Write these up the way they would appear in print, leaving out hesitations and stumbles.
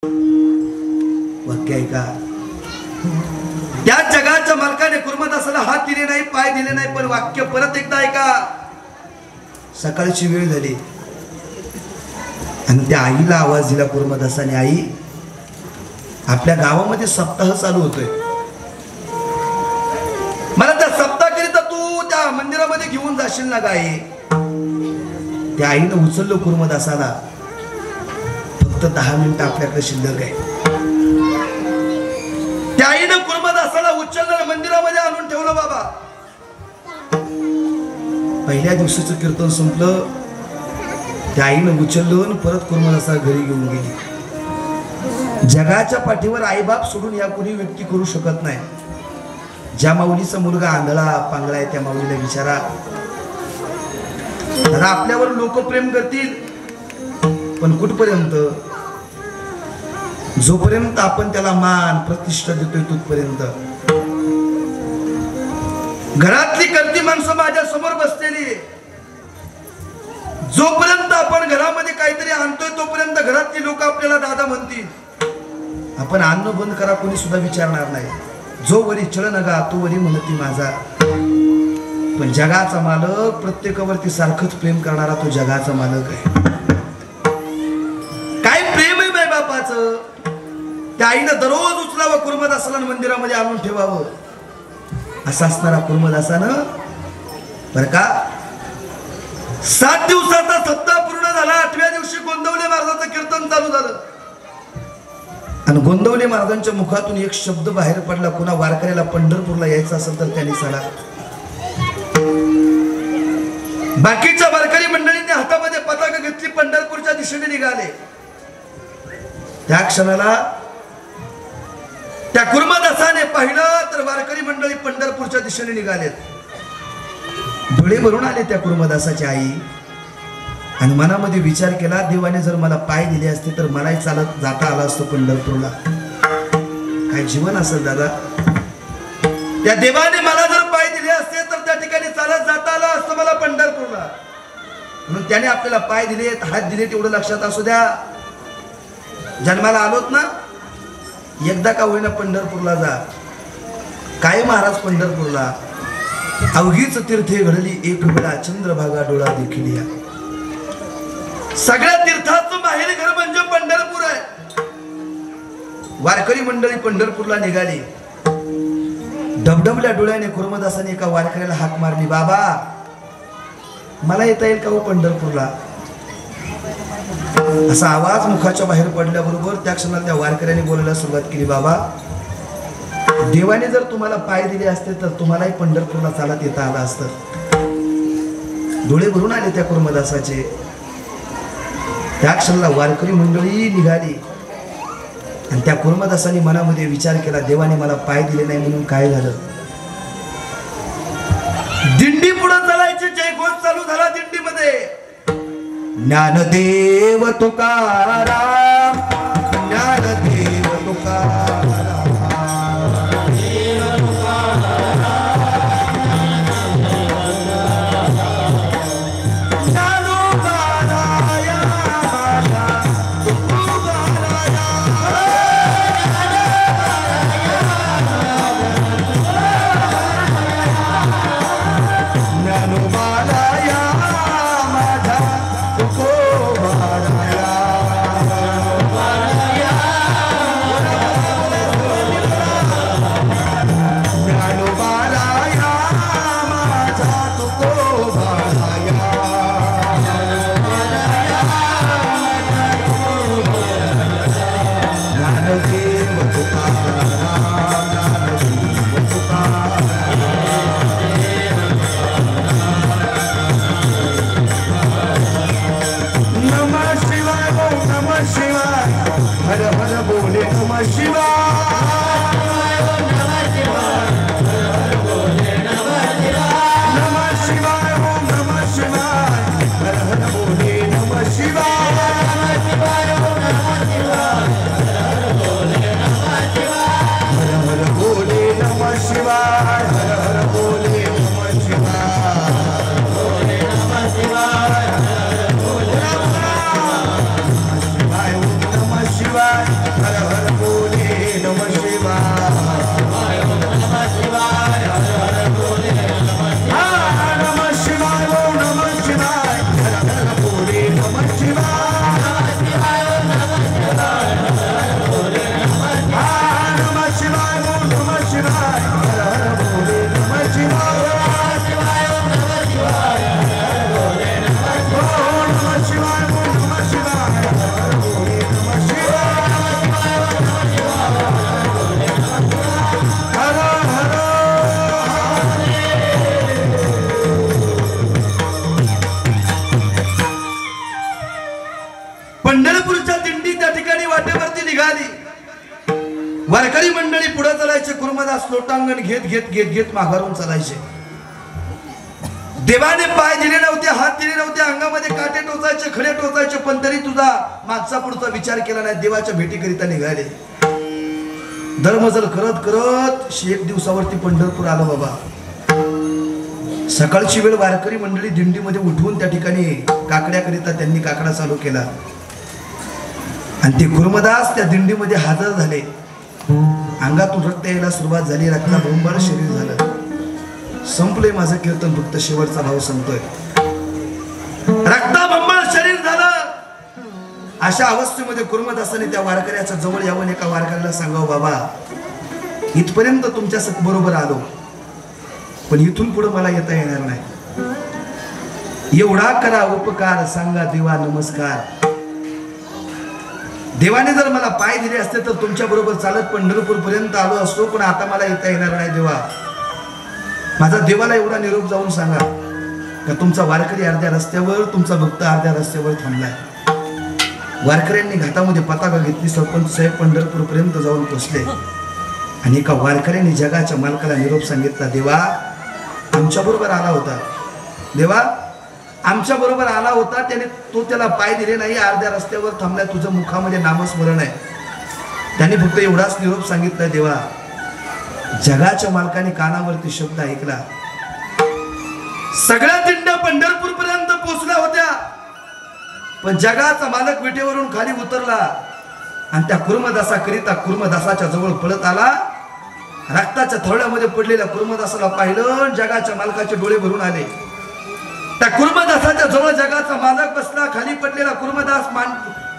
वाक्य आहे का? त्या जगाच्या मालकाने कुर्मदासाला हात दिले नाही, पाय दिले नाही, पण वाक्य परत एकदा ऐका. सकाळची वेळ झाली आणि त्या आईला आवाज दिला कुर्मदासाने, आई आपल्या गावामध्ये सप्ताह चालू होतोय, मला त्या सप्ताहाकरिता तू त्या मंदिरामध्ये घेऊन जाशील ना गाई? त्या आईनं उचललं कुर्मदासाला. फक्त 10 मिनिटं आपल्याकडे शिल्लक आहे. त्या आईनं कुर्मदासाला उचललं, मंदिरामध्ये आणून ठेवलं. बाबा पहिल्या दिवसाचं कीर्तन संपलं. त्या आईनं उचललं परत कुर्मदासाला घरी घेऊन गेली. जगाच्या पाठीवर आईबाप सोडून या कोणी व्यक्ती करू शकत नाही. ज्या माऊलीचा मुलगा आंधळा पांगळा आहे त्या माऊलीला विचारा, दादा आपल्यावर लोक प्रेम करतील पण कुठपर्यंत? जोपर्यंत आपण त्याला मान प्रतिष्ठा देतोय तिथपर्यंत. घरातली करती माणसं माझ्या समोर बसलेली, जोपर्यंत आपण घरामध्ये काहीतरी आणतोय तोपर्यंत घरातली लोक आपल्याला दादा म्हणतील. आपण अन्न बंद करा कोणी सुद्धा विचारणार नाही. जो वरी चढ नगा तो वरी म्हणती माझा. पण जगाचा मालक प्रत्येकावरती सारखंच प्रेम करणारा तो जगाचा मालक आहे. काय प्रेम आहे माय बापाचं. त्या आईनं दररोज उचलावं कुर्मदासाला मंदिरामध्ये आणून ठेवावं. असा असणारा कुर्मदासानं बर का 7 दिवसाचा सप्ताह पूर्ण झाला. 8व्या दिवशी गोंदवले महाराजांचं कीर्तन चालू झालं आणि गोंदवले महाराजांच्या मुखातून एक शब्द बाहेर पडला, कुणा वारकऱ्याला पंढरपूरला यायचं असेल तर त्यांनी चला. बाकीच्या वारकरी मंडळींनी हातामध्ये पताका घेतली, पंढरपूरच्या दिशेने निघाले. त्या क्षणाला त्या कुर्मदासाने पाहिलं तर वारकरी मंडळी पंढरपूरच्या दिशेने निघालेत. डोळे भरून आले त्या कुर्मदासाची आई आणि मनामध्ये विचार केला, देवाने जर मला पाय दिले असते तर मलाही चालत जाता आलं असतं पंढरपूरला. काय जीवन असेल दादा. त्या देवाने मला जर पाय दिले असते तर त्या ठिकाणी चालत जाता आलं असतं मला पंढरपूरला. म्हणून त्याने आपल्याला पाय दिले, हात दिले, तेवढं लक्षात असू द्या. जन्माला आलोत ना, एकदा का होईना पंढरपूरला जा. काय महाराज पंढरपूरला अवघीच तीर्थे घडली एक वेळा, चंद्रभागा डोळा देखील या. सगळ्या तीर्थाचं माहेर घर म्हणजे पंढरपूर आहे. वारकरी मंडळी पंढरपूरला निघाली. डबडबल्या डोळ्याने कुर्मदासाने एका वारकऱ्याला हाक मारली, बाबा मला येता येईल का हो पंढरपूरला? असा आवाज मुखाच्या बाहेर पडल्याबरोबर त्या क्षणाला त्या वारकऱ्याने बोलायला सुरुवात केली, बाबा देवाने जर तुम्हाला पाय दिले असते तर तुम्हालाही पंढरपूरला चालत येता आलं असतं. डोळे भरून आले त्या कुर्मदासाचे. त्या क्षणाला वारकरी मंडळी निघाली आणि त्या कुर्मदासाने मनामध्ये विचार केला, देवाने मला पाय दिले नाही म्हणून काय झालं? दिंडी पुढे चालायची, जयघोष चालू झाला दिंडीमध्ये. ज्ञानदेव तुकाराम, ज्ञानदेव तुकाराम, शिवाय हर हर बोले नमः शिवाय नमः शिवाय हर हर बोले नमः शिवाय नमः शिवाय हर हर बोले नमः शिवाय नमः शिवाय नमः शिवाय हर हर बोले नमः शिवाय पंढरपूरच्या दिंडी त्या ठिकाणी वाटेवरती निघाली. वारकरी मंडळी पुढे चालायचे. कुर्मदास लोटांगण घेत घेत घेत घेत माघारून चालायचे. देवाने पाय दिले नव्हते, हात दिले नव्हते, अंगामध्ये काटे टोचायचे, खडे टोचायचे, पण तरी तुझा मागचा पुढचा विचार केला नाही. देवाच्या भेटीकरिता निघाले. धर्मजल करत करत 1 दिवसावरती पंढरपूर आलं बाबा. सकाळची वेळ वारकरी मंडळी दिंडीमध्ये उठवून त्या ठिकाणी काकड्याकरिता त्यांनी काकडा चालू केला आणि ते कुर्मदास त्या दिंडीमध्ये हजर झाले. अंगातून रक्त यायला सुरुवात झाली. रक्ताबंबाळ शरीर झालं. संपलंय माझं कीर्तन, फक्त शेवटचा भाव संपतोय. रक्ताबंबाळ शरीर झालं. अशा अवस्थेमध्ये कुर्मदासाने त्या वारकऱ्याच्या जवळ यावं, एका वारकऱ्याला सांगावं, बाबा इथपर्यंत तुमच्या बरोबर आलो, पण इथून पुढे मला येता येणार नाही. एवढा करा उपकार, सांगा देवा नमस्कार. देवाने जर मला पाय दिले असते तर तुमच्या बरोबर चालत पंढरपूर पर्यंत आलो असतो, पण आता मला येता येणार नाही देवा. माझा देवाला एवढा निरोप जाऊन सांगा का तुमचा वारकरी अर्ध्या रस्त्यावर, तुमचा भक्त अर्ध्या रस्त्यावर थांबलाय. वारकऱ्यांनी घाटामध्ये पताका घेतली. सरपंच साहेब पंढरपूर पर्यंत जाऊन पोहोचले आणि एका वारकऱ्याने जगाच्या मालकाला निरोप सांगितला, देवा आमच्या बरोबर आला होता, देवा आमच्या बरोबर आला होता, त्याला पाय दिले नाही, अर्ध्या रस्त्यावर थांबलाय, तुझं मुखामध्ये नामस्मरण आहे. त्यांनी फक्त एवढाच निरोप सांगितला, देवा. जगाच्या मालकाने कानावरती शब्द ऐकला. सगळ्या दिंड्या पंढरपूर पर्यंत पोहोचल्या होत्या, पण जगाचा मालक विटेवरून खाली उतरला आणि त्या कुर्मदासाकरिता कुर्मदासाच्या जवळ पळत आला. रक्ताच्या थोड्यामध्ये पडलेल्या कुर्मदासाला पाहिलं. जगाच्या मालकाचे डोळे भरून आले. त्या कुर्मदासाच्या जवळ जगाचा मालक बसला. खाली पडलेला कुर्मदास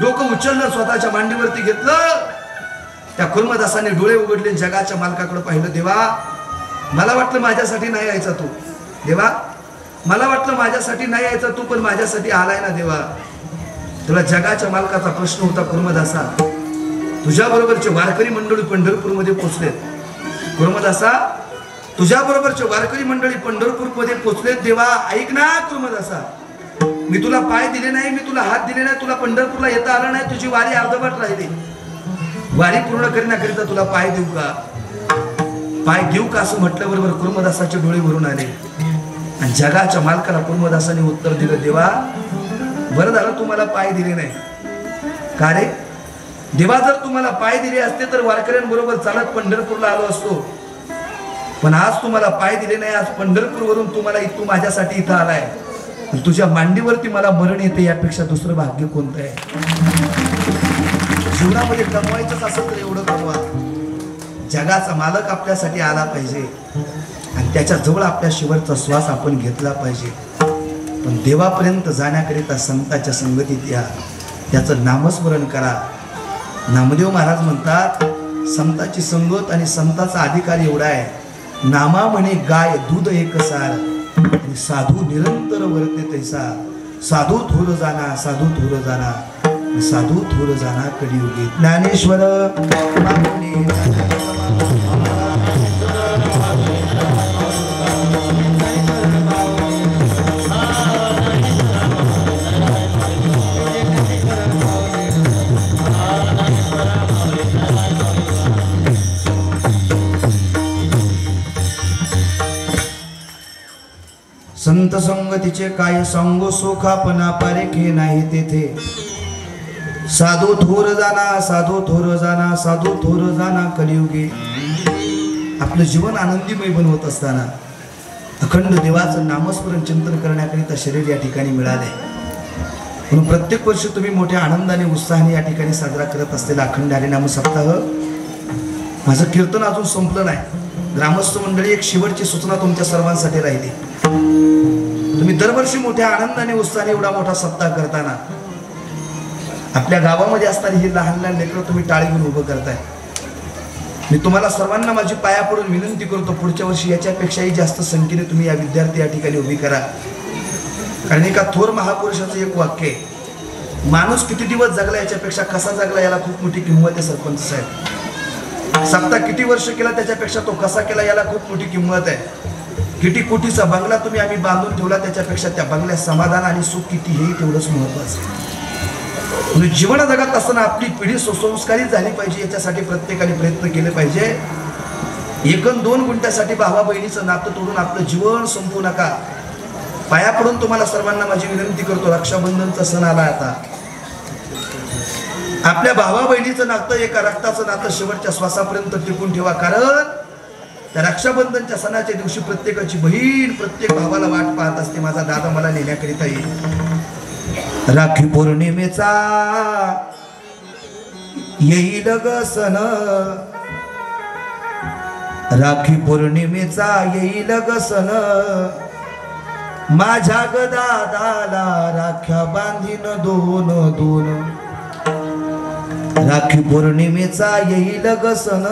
डोकं उचललं, स्वतःच्या मांडीवरती घेतलं. त्या कुर्मदासाने डोळे उघडले, जगाच्या मालकाकडे पाहिलं. देवा मला वाटलं माझ्यासाठी नाही यायचा तू, देवा मला वाटलं माझ्यासाठी नाही यायचा तू, पण माझ्यासाठी आलाय ना देवा. तुला जगाच्या मालकाचा प्रश्न होता, कुर्मदासा तुझ्या बरोबरचे वारकरी मंडळी पंढरपूरमध्ये पोहोचले. कुर्मदासा तुझ्या बरोबरचे वारकरी मंडळी पंढरपूर मध्ये पोहोचले. देवा ऐक ना कुर्मदासा, मी तुला पाय दिले नाही, मी तुला हात दिले नाही, तुला पंढरपूरला येता आलं नाही, तुझी वारी अर्धवट राहिली. वारी पूर्ण करण्याकरिता तुला पाय देऊ का, पाय देऊ का असं म्हटल्या बरोबर कुर्मदासाचे डोळे भरून आले आणि जगाच्या मालकाला कुर्मदासाने उत्तर दिलं, देवा बरं झालं तुम्हाला पाय दिले नाही. का रे देवा, जर तुम्हाला पाय दिले असते तर वारकऱ्यांबरोबर चालत पंढरपूरला आलो असतो, पण आज तुम्हाला पाय दिले नाही. आज पंढरपूरवरून तू माझ्यासाठी इथं आलाय, तुझ्या मांडीवरती मला मरण येते, यापेक्षा दुसरं भाग्य कोणतं आहे. जीवनामध्ये कमवायचंच असं तर एवढं कमवा. जगाचा मालक आपल्यासाठी आला पाहिजे आणि त्याच्या जवळ आपल्या शेवटचा श्वास आपण घेतला पाहिजे. पण देवापर्यंत जाण्याकरिता संतांच्या संगतीत या, त्याचं नामस्मरण करा. नामदेव महाराज म्हणतात, संतांची संगत आणि संतांचा अधिकार एवढा आहे, नामा म्हणे गाय दूध एक सार आणि साधू निरंतर वर्ते तैसा. साधू थोर जाना, साधू थोर जाना, साधू थोर जाना कलियुगी. ज्ञानेश्वर संत संगतीचे काय सांगो, सोखापणा पारेखे नाही तेथे. साधू थोर जाना, साधू थोर जाना, साधू थोर जाना कलियुगी. आपलं जीवन आनंदीमय बनवत असताना अखंड देवाचं नामस्मरण चिंतन करण्याकरिता शरीर या ठिकाणी मिळाले. म्हणून प्रत्येक वर्षी तुम्ही मोठ्या आनंदाने उत्साहाने या ठिकाणी साजरा करत असलेला अखंड हरिनाम सप्ताह, माझं कीर्तन अजून संपलं नाही. ग्रामस्थ मंडळी, एक शेवटची सूचना तुमच्या सर्वांसाठी राहिली. तुम्ही दरवर्षी मोठ्या आनंदाने उत्साहाने एवढा मोठा सप्ताह करताना आपल्या गावामध्ये असणारी ही लहान लहान लेकरं तुम्ही टाळी घेऊन उभं करताय. मी तुम्हाला सर्वांना माझी पाया पडून विनंती करतो, पुढच्या वर्षी याच्यापेक्षाही जास्त संख्येने तुम्ही या विद्यार्थी या ठिकाणी उभी करा. कारण एका थोर महापुरुषाचं एक वाक्य आहे, माणूस किती दिवस जगला याच्यापेक्षा कसा जगला याला खूप मोठी किंमत आहे. सरपंच साहेब, सप्ताह किती वर्ष केला त्याच्यापेक्षा तो कसा केला याला खूप मोठी किंमत आहे. किती कोटीचा बंगला तुम्ही आम्ही बांधून ठेवला त्याच्यापेक्षा त्या बंगल्यात समाधान आणि सुख किती हेही तेवढंच महत्वाचं आहे. जीवन जगत असताना आपली पिढी सुसंस्कारित झाली पाहिजे, याच्यासाठी प्रत्येकाने प्रयत्न केले पाहिजे. 1-2 गुंठ्यासाठी भावा बहिणीचं नातं तोडून आपलं जीवन संपवू नका. पाया पडून तुम्हाला सर्वांना माझी विनंती करतो, रक्षाबंधनचा सण आला आता. आपल्या भावा बहिणीचं नातं, एका रक्ताचं नातं शेवटच्या श्वासापर्यंत टिकून ठेवा. कारण त्या रक्षाबंधनच्या सणाच्या दिवशी प्रत्येकाची बहीण प्रत्येक भावाला वाट पाहत असते, माझा दादा मला नेण्याकरिता येईल. राखी पौर्णिमेचा येईल ग सण, राखी पौर्णिमेचा येईल ग सण, माझ्या ग दादाला राख्या बांधीन 2-2. राखी पौर्णिमेचा येईल ग सण,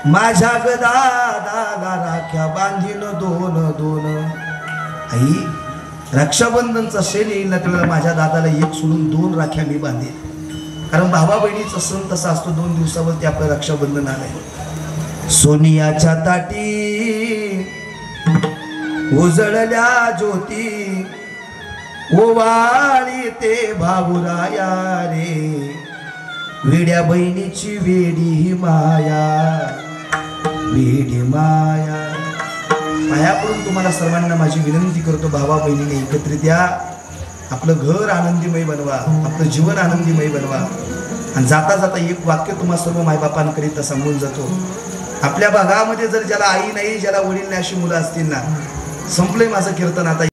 माझ्या ग दादाला राख्या बांधीन 2-2. आई, रक्षाबंधनचा सण येईल ना त्यावेळेला माझ्या दादाला 1 सोडून 2 राख्या मी बांधेल. कारण भावा बहिणीचा सण तसा असतो, 2 दिवसावरती आपलं रक्षाबंधन आलंय. सोनियाच्या ताटी उजळल्या ज्योती, ओवाळी ते भाऊराया रे, वेड्या बहिणीची वेडी ही माया, वेडी माया. पाया पडून तुम्हाला सर्वांना माझी विनंती करतो, भावा बहिणीने एकत्रित या, आपलं घर आनंदीमय बनवा, आपलं जीवन आनंदीमय बनवा. आणि जाता जाता एक वाक्य तुम्हा सर्व मायबापांकरिता सांगून जातो. आपल्या भागामध्ये जर ज्याला आई नाही, ज्याला वडील नाही अशी मुलं असतील ना, संपलंय माझं कीर्तन आता.